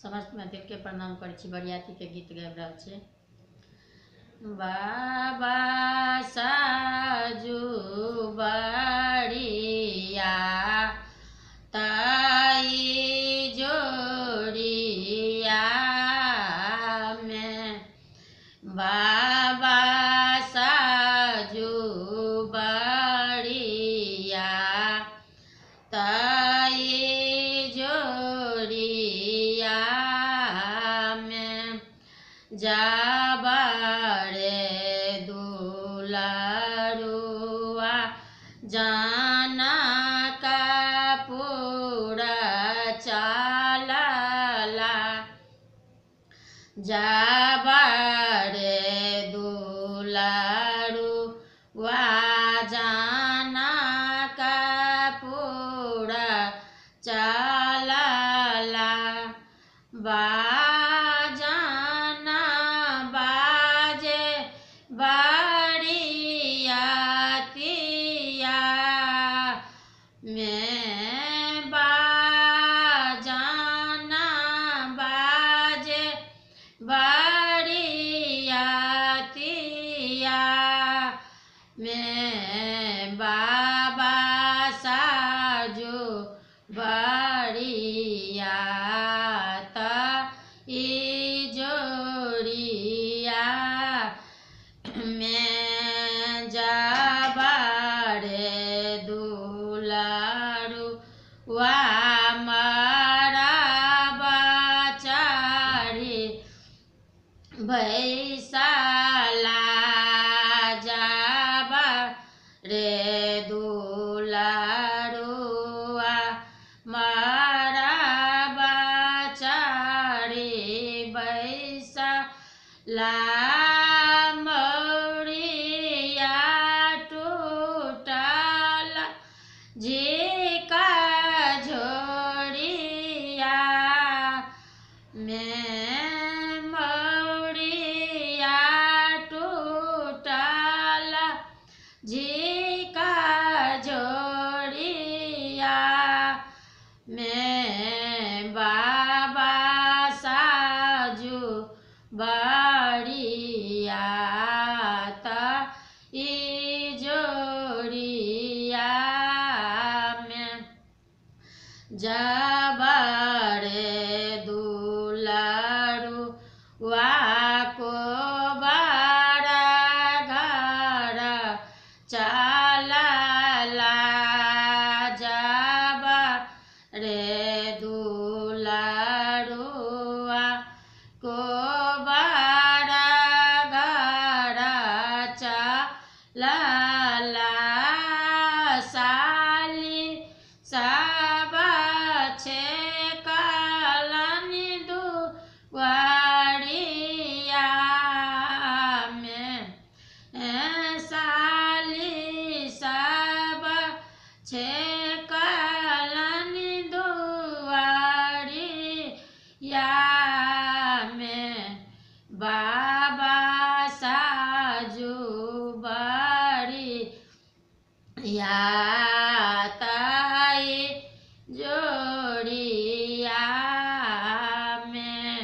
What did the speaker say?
समस्त मैथिल के प्रणाम करै छी। बरियाती के गीत गाबि रहल छी। बाबा साजू बड़िया ताई जोड़िया में, बाबा साजू बड़िया ताई जोड़िया में, जाबारे दुलारुआ जाना का पूरा चालला, जाबारे दुलारुआ जाना का पूरा चालला, बाजाना बाजे बरियातिया में, बाजाना बाजे बरियातिया में, बाबा साजू बड़िया ताई जोड़िया में, जाबारे दुलारुआ मराबा चारी बैसाला, जाबारे दुलारुआ मराबा चारी बैसाला, मौरिया टूटल झिका झोड़िया में, मौरिया टूटल झिका झोड़िया में, बाबा साजू बड़िया ताई जोड़िया में, जाबारे दुलारुआ को बड़ा घर चालला, जाबारे दुलारुआ को बड़ा घर चालला, साली सब छेकलन दुआरिया में, साली सब छेकलन दुआरिया में, बाबा साजू बड़िया ताई जोड़िया में,